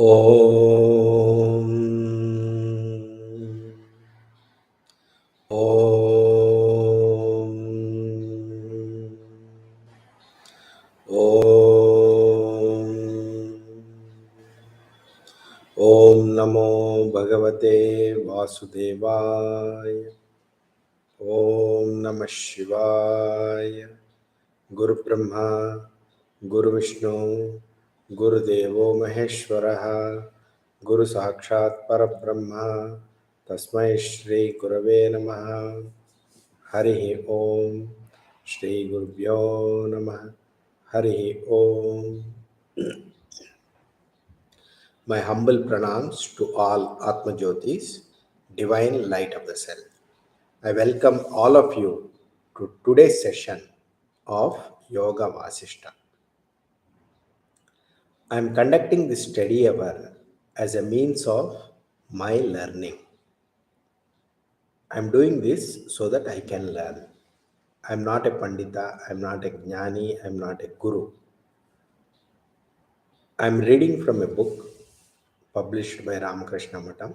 Om. Om. Om. Om Namo Bhagavate Vasudevaya. Om Namah Shivaya. Guru Brahma, Guru Vishnu, Guru Devo Maheshwaraha, Guru Sakshat Parabrahma, Tasmai Shri Gurave Namaha, Harihi Om, Shri Gurubhyo Namaha, Harihi Om. My humble pranams to all Atma Jyotis, divine light of the self. I welcome all of you to today's session of Yoga Vashishta. I am conducting this study hour as a means of my learning. I am doing this so that I can learn. I am not a Pandita, I am not a Jnani, I am not a Guru. I am reading from a book published by Ramakrishna Matam.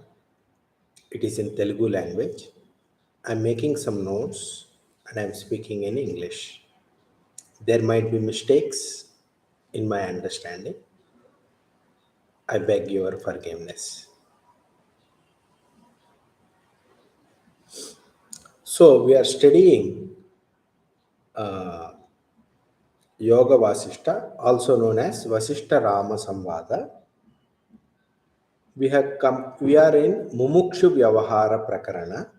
It is in Telugu language. I am making some notes and I am speaking in English. There might be mistakes in my understanding. I beg your forgiveness. So, we are studying Yoga Vasishta, also known as Vashishta Rama Samvada. We are in Mumukshu Vyavahara Prakarana.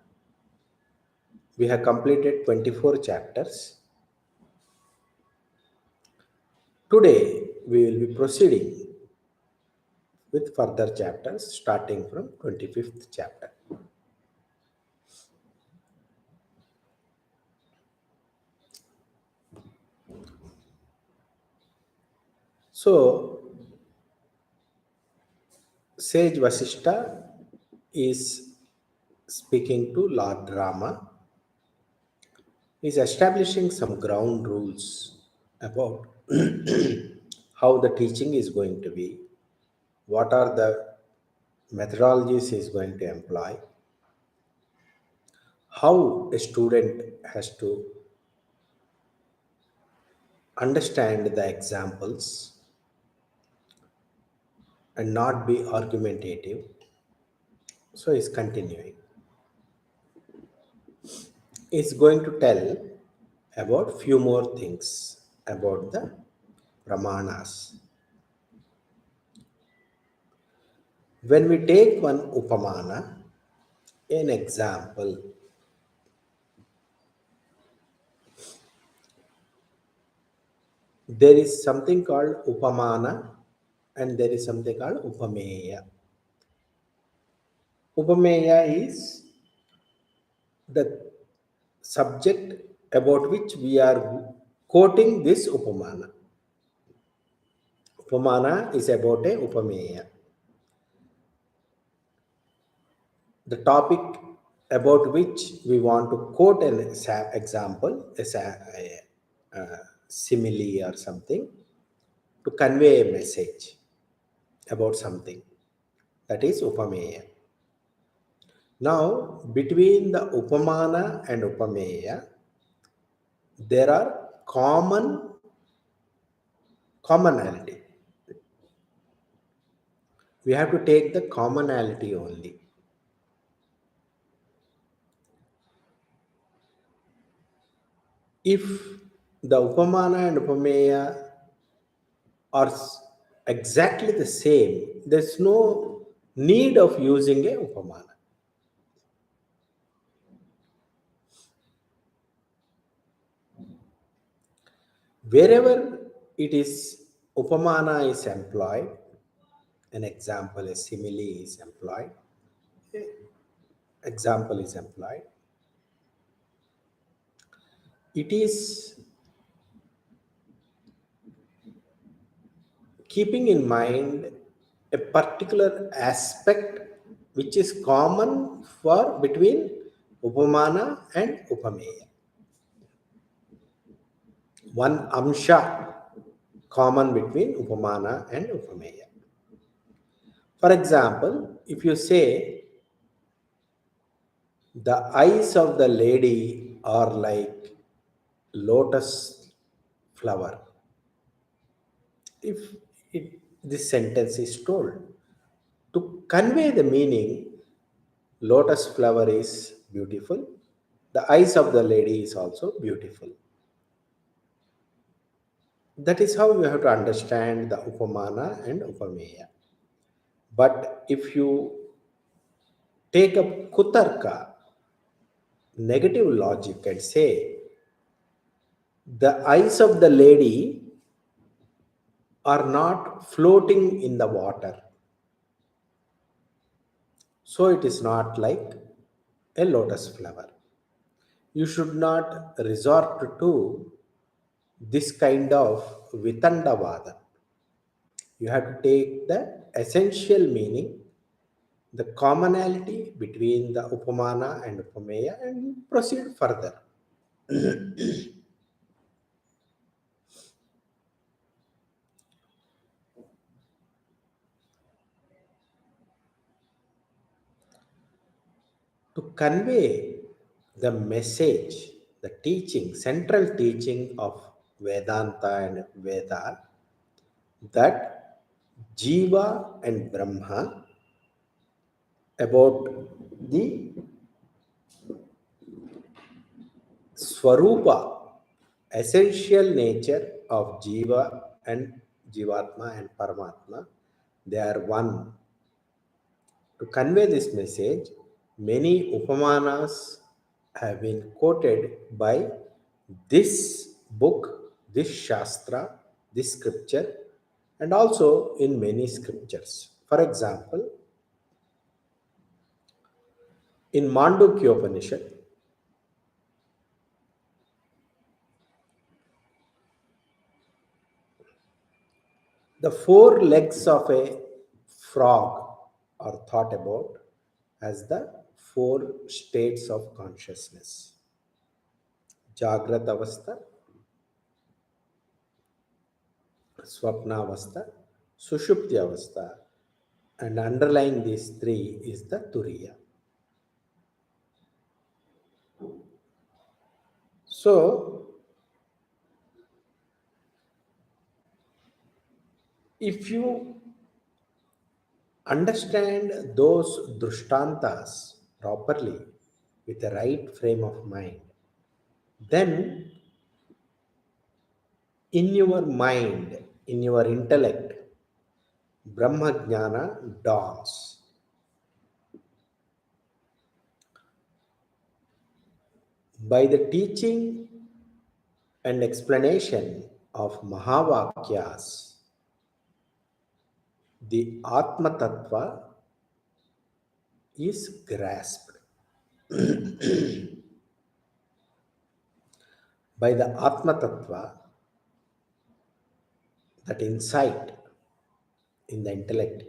We have completed 24 chapters. Today we will be proceeding with further chapters starting from 25th chapter. So, Sage Vasishta is speaking to Lord Rama. He is establishing some ground rules about how the teaching is going to be, what are the methodologies he is going to employ, how a student has to understand the examples and not be argumentative. So he's continuing. He's going to tell about few more things about the pramanas. When we take one upamana, an example, there is something called upamana and there is something called upameya. Upameya is the subject about which we are quoting this upamana. Upamana is about a upameya. The topic about which we want to quote an example, a simile or something, to convey a message about something. That is upameya. Now, between the upamana and upameya, there are commonality. We have to take the commonality only. If the upamana and upameya are exactly the same, there's no need of using a upamana. Wherever it is upamana is employed, an example, a simile is employed, example is employed, it is keeping in mind a particular aspect which is common for between upamana and upameya. One amsha common between upamana and upameya. For example, if you say the eyes of the lady are like lotus flower, if this sentence is told to convey the meaning, lotus flower is beautiful, the eyes of the lady is also beautiful. That is how you have to understand the upamana and upameya. But if you take up kutarka, negative logic, and say the eyes of the lady are not floating in the water, so it is not like a lotus flower. You should not resort to this kind of vitandavada. You have to take the essential meaning, the commonality between the upamana and upameya, and proceed further. To convey the message, the teaching, central teaching of Vedanta and Veda, that Jiva and Brahma, about the Swarupa, essential nature of Jiva and Jivatma and Paramatma, they are one. To convey this message, many Upamanas have been quoted by this book, this Shastra, this scripture, and also in many scriptures. For example, in Mandukya Upanishad, the four legs of a frog are thought about as the four states of consciousness: Jagrat Avastha, Swapnavastha, Sushupti Avastha, and underlying these three is the Turiya. So, if you understand those drushtantas properly with the right frame of mind, then in your mind, in your intellect, Brahma Jnana dawns. By the teaching and explanation of Mahavakyas, the Atma Tattva is grasped. By the Atma Tattva, that insight in the intellect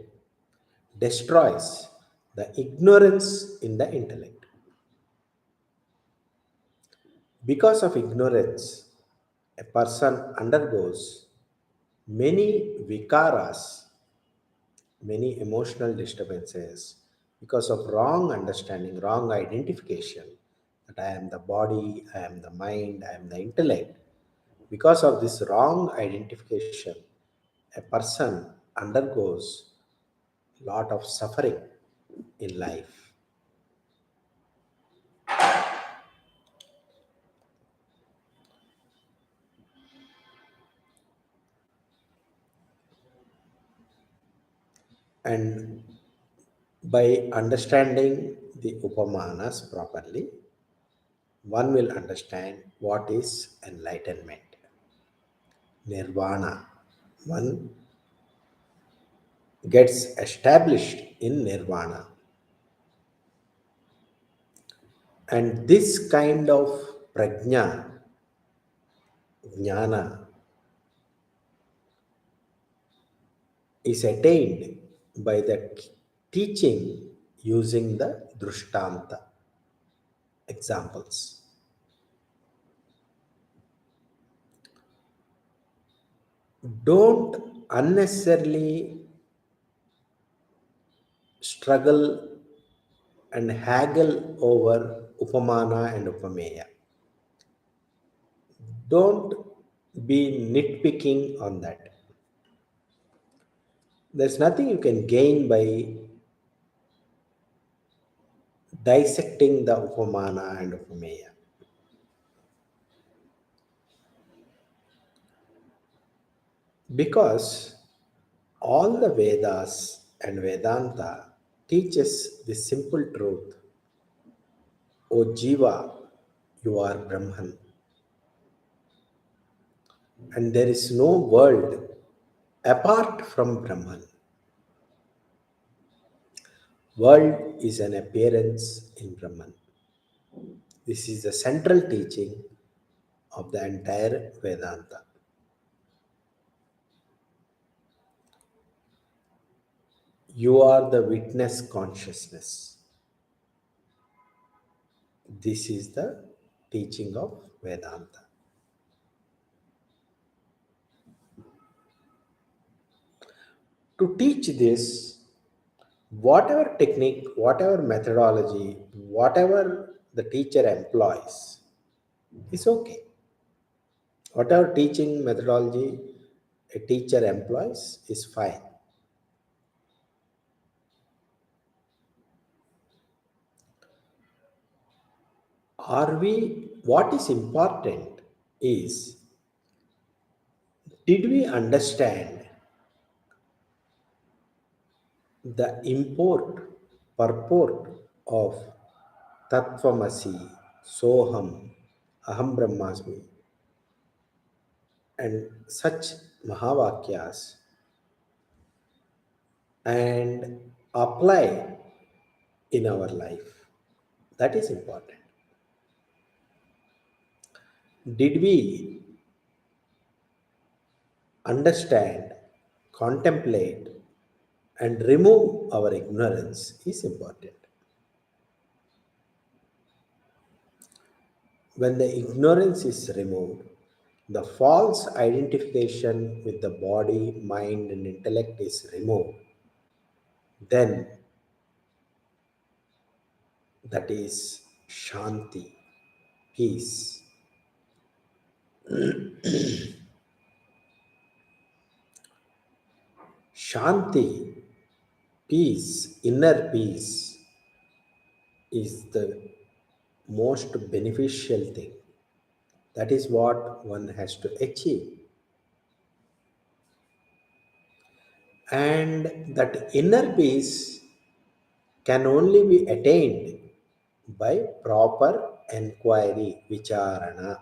destroys the ignorance in the intellect. Because of ignorance, a person undergoes many vikaras, many emotional disturbances, because of wrong understanding, wrong identification that I am the body, I am the mind, I am the intellect. Because of this wrong identification, a person undergoes lot of suffering in life. And by understanding the upamanas properly, one will understand what is enlightenment, nirvana. One gets established in nirvana. And this kind of prajna, jnana, is attained by the teaching using the drushtanta examples. Don't unnecessarily struggle and haggle over upamana and upameya. Don't be nitpicking on that. There's nothing you can gain by dissecting the upamana and upameya. Because all the Vedas and Vedanta teaches the simple truth. O Jiva, you are Brahman, and there is no world apart from Brahman. World is an appearance in Brahman. This is the central teaching of the entire Vedanta. You are the witness consciousness. This is the teaching of Vedanta. To teach this, whatever technique, whatever methodology, whatever the teacher employs is okay. Whatever teaching methodology a teacher employs is fine. What is important is, did we understand the purport of Tattvamasi, Soham, Aham Brahmasmi, and such Mahavakyas, and apply in our life? That is important. Did we understand, contemplate, and remove our ignorance is important. When the ignorance is removed, the false identification with the body, mind, and intellect is removed, then that is Shanti, peace. Shanti, peace, inner peace is the most beneficial thing. That is what one has to achieve. And that inner peace can only be attained by proper enquiry, vicharana.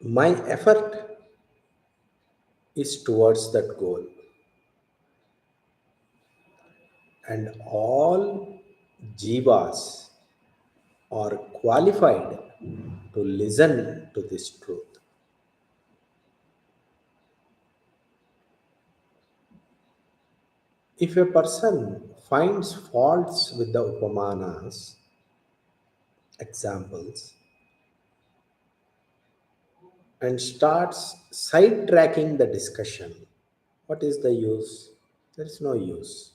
My effort is towards that goal, and all jivas are qualified to listen to this truth. If a person finds faults with the upamanas, examples, and starts sidetracking the discussion, what is the use? There is no use.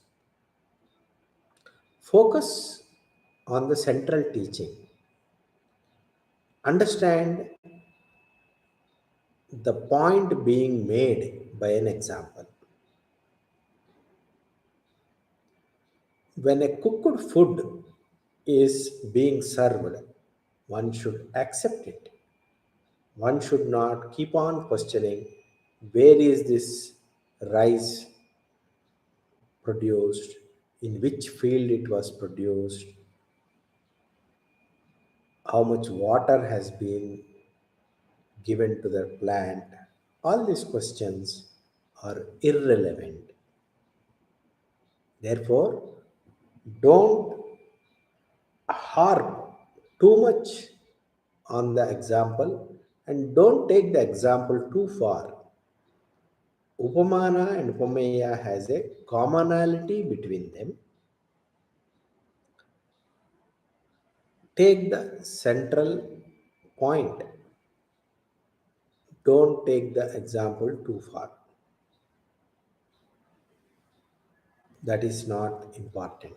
Focus on the central teaching. Understand the point being made by an example. When a cooked food is being served, one should accept it. One should not keep on questioning, where is this rice produced, in which field it was produced, how much water has been given to the plant. All these questions are irrelevant. Therefore, don't harp too much on the example, and don't take the example too far. Upamana and Upameya has a commonality between them. Take the central point. Don't take the example too far. That is not important.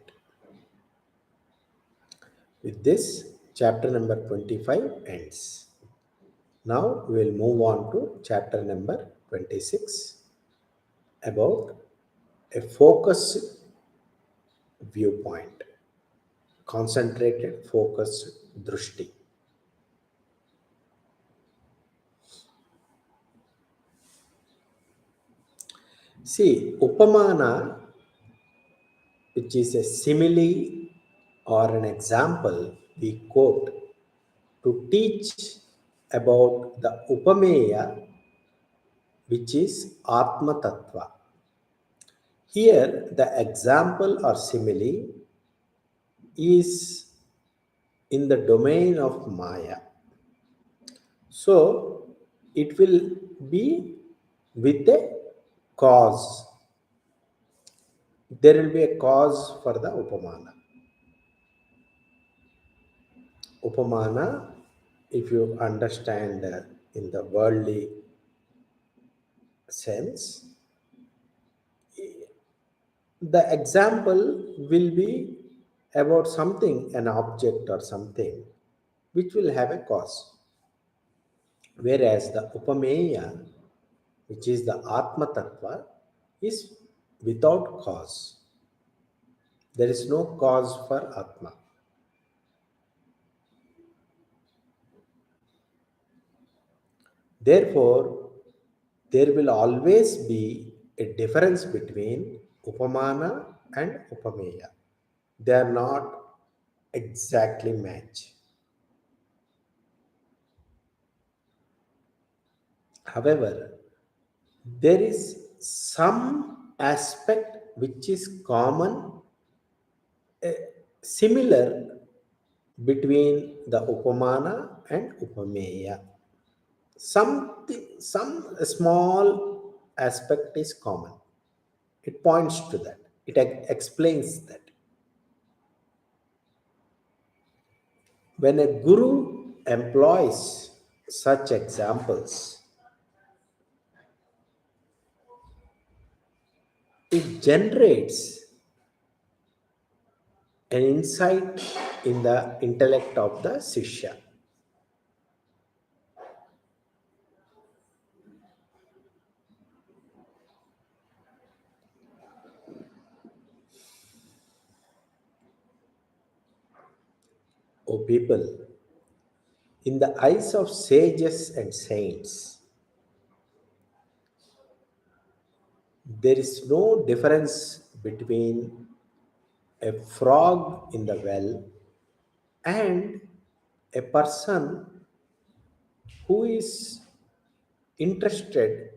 With this, chapter number 25 ends. Now we will move on to chapter number 26 about a focused viewpoint, concentrated focused drushti. See, upamana, which is a simile or an example we quote to teach about the upameya, which is Atma Tattva. Here, the example or simile is in the domain of Maya. So, it will be with a cause. There will be a cause for the Upamana. Upamana, if you understand in the worldly sense, the example will be about something, an object or something, which will have a cause. Whereas the Upameya, which is the Atma Tattva, is without cause. There is no cause for Atma. Therefore, there will always be a difference between Upamana and Upameya. They are not exactly match. However, there is some aspect which is common, similar between the Upamana and Upameya. Some small aspect is common. It points to that. It explains that. When a guru employs such examples, it generates an insight in the intellect of the Sishya. O people, in the eyes of sages and saints, there is no difference between a frog in the well and a person who is interested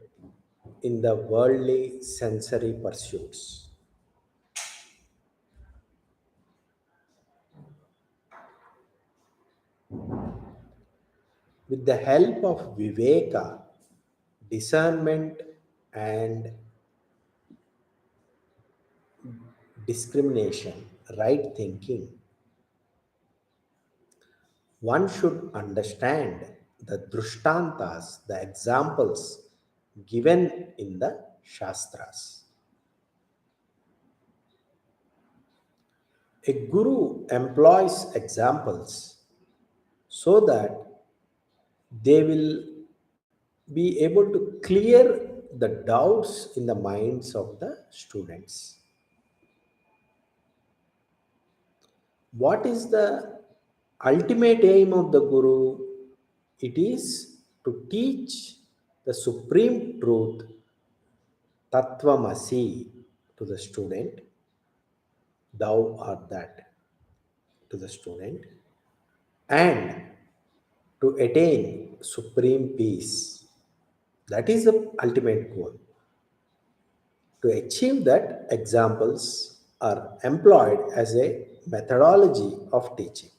in the worldly sensory pursuits. With the help of viveka, discernment, and discrimination, right thinking, one should understand the drushtantas, the examples given in the Shastras. A guru employs examples so that they will be able to clear the doubts in the minds of the students. What is the ultimate aim of the guru? It is to teach the supreme truth, Tattvamasi, to the student. Thou art that, to the student, and to attain supreme peace. That is the ultimate goal. To achieve that, examples are employed as a methodology of teaching.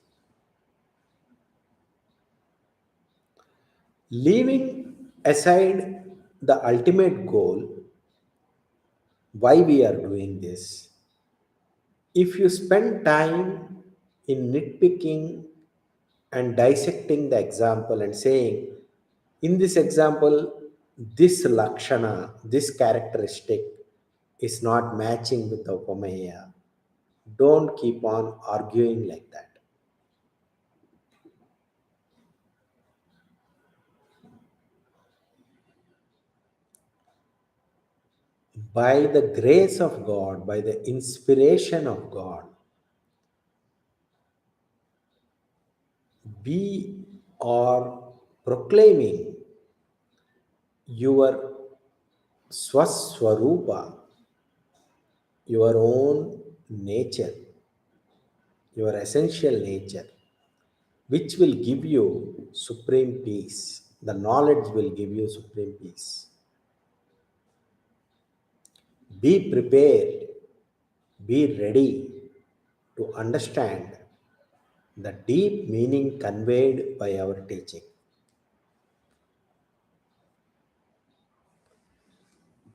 Leaving aside the ultimate goal, why we are doing this, if you spend time in nitpicking and dissecting the example and saying, in this example, this lakshana, this characteristic is not matching with the Upameya, don't keep on arguing like that. By the grace of God, by the inspiration of God, we are proclaiming your Swaswarupa, your own nature, your essential nature, which will give you supreme peace. The knowledge will give you supreme peace. Be prepared, be ready to understand the deep meaning conveyed by our teaching.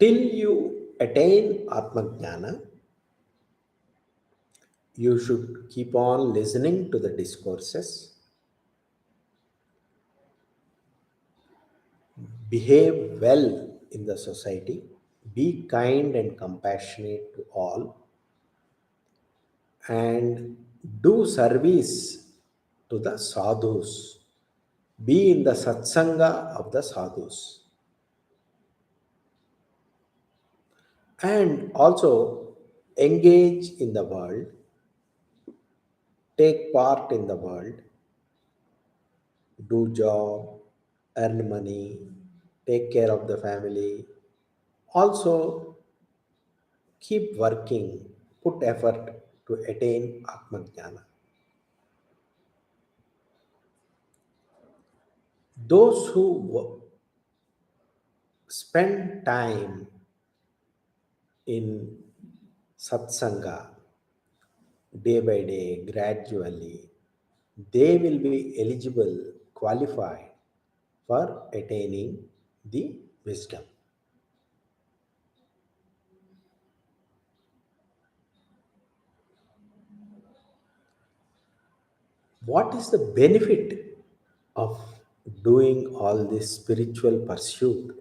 Till you attain Atmajnana, you should keep on listening to the discourses, behave well in the society, be kind and compassionate to all, and do service to the sadhus. Be in the satsanga of the sadhus. And also engage in the world, take part in the world, do job, earn money, take care of the family. Also keep working, put effort to attain Atmajnana. Those who spend time in satsanga day by day, gradually, they will be eligible, qualified for attaining the wisdom. What is the benefit of doing all this spiritual pursuit?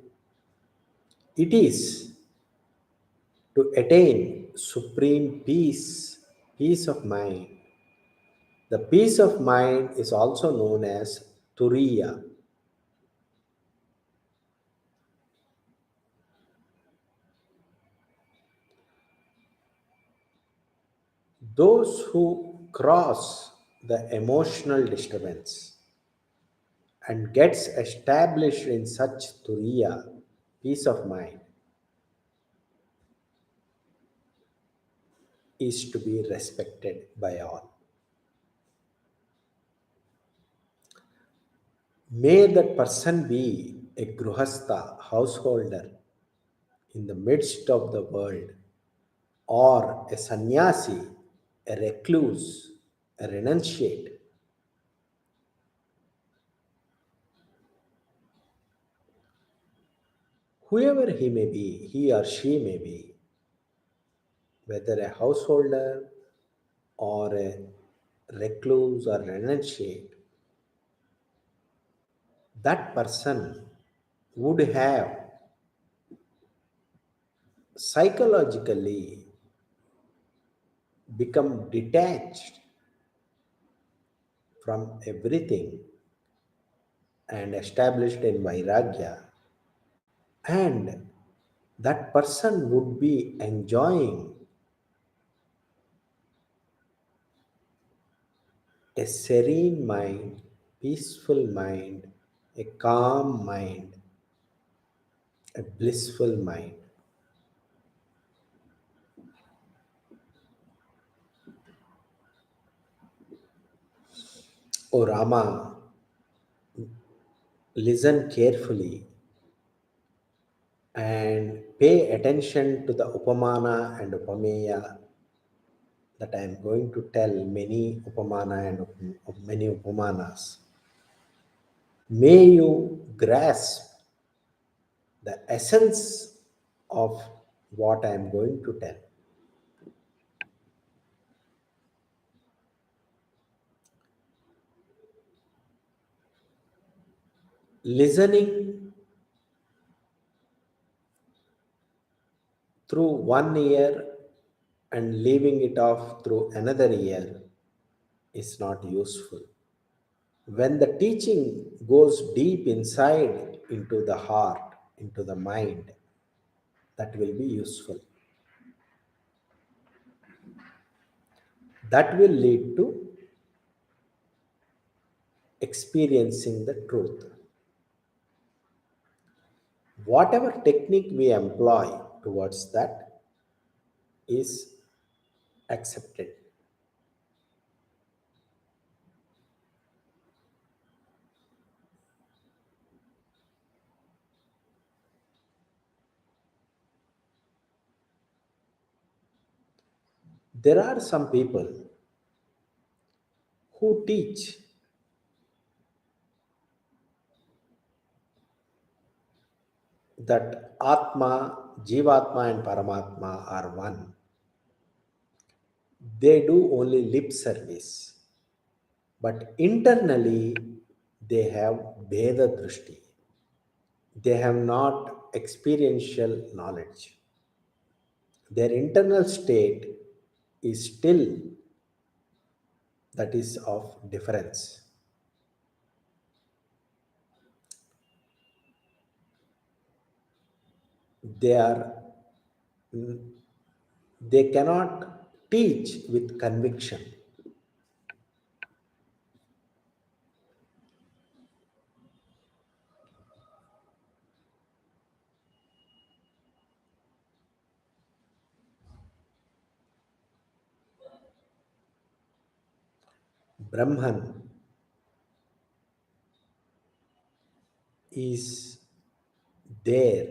It is to attain supreme peace, peace of mind. The peace of mind is also known as Turiya. Those who cross the emotional disturbance and gets established in such Turiya, peace of mind, is to be respected by all. May that person be a gruhastha, householder in the midst of the world, or a sannyasi, a recluse, a renunciate. Whoever he may be, he or she may be, whether a householder or a recluse or renunciate, that person would have psychologically become detached from everything and established in Vairagya, and that person would be enjoying a serene mind, peaceful mind, a calm mind, a blissful mind. O Rama, listen carefully and pay attention to the Upamana and Upameya that I am going to tell many Upamana and many Upamanas. May you grasp the essence of what I am going to tell. Listening through one ear and leaving it off through another ear is not useful. When the teaching goes deep inside into the heart, into the mind, that will be useful. That will lead to experiencing the truth. Whatever technique we employ towards that is accepted. There are some people who teach that Atma, Jivatma, and Paramatma are one. They do only lip service, but internally they have Bheda Drishti. They have not experiential knowledge. Their internal state is still that is of difference. They are they cannot teach with conviction. Brahman is there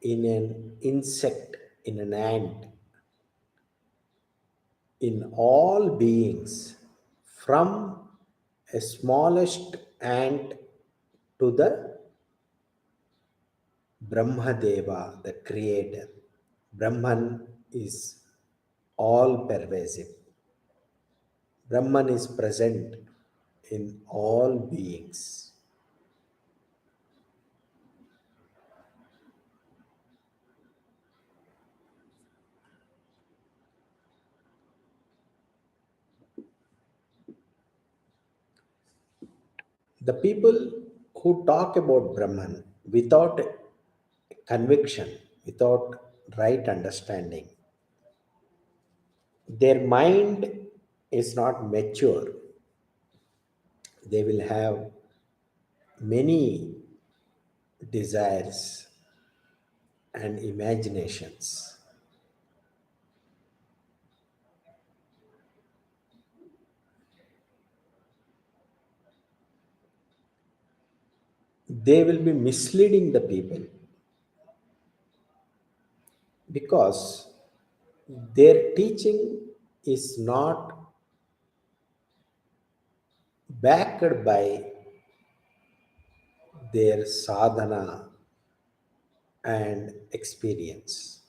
in an insect, in an ant, in all beings, from a smallest ant to the Brahmadeva, the creator. Brahman is all pervasive. Brahman is present in all beings. The people who talk about Brahman without conviction, without right understanding, their mind is not mature. They will have many desires and imaginations. They will be misleading the people because their teaching is not backed by their sadhana and experience.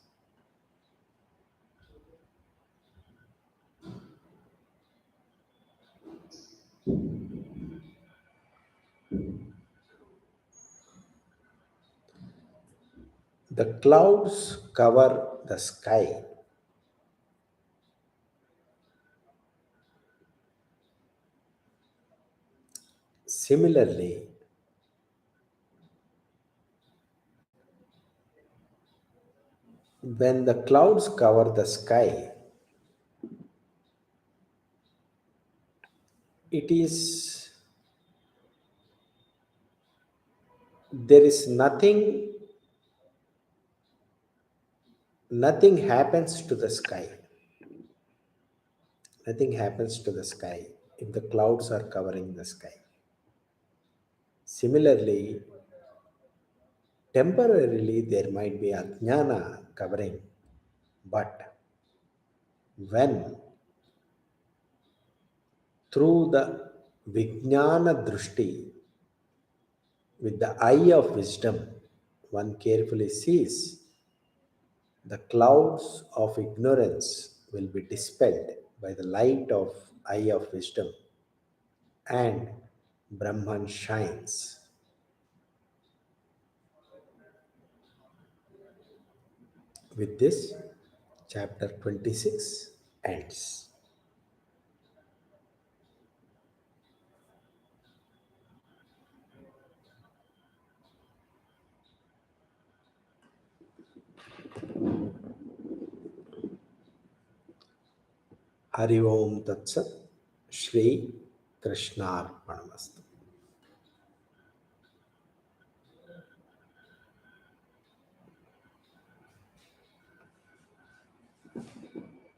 The clouds cover the sky. Similarly, when the clouds cover the sky, it is there is nothing happens to the sky. Nothing happens to the sky if the clouds are covering the sky. Similarly, temporarily there might be ajnana covering, but when through the vijnana drushti, with the eye of wisdom, one carefully sees, the clouds of ignorance will be dispelled by the light of eye of wisdom, and Brahman shines. With this, chapter 26 ends. Hari Om Tat Sat, Shri Krishnarpanamastu.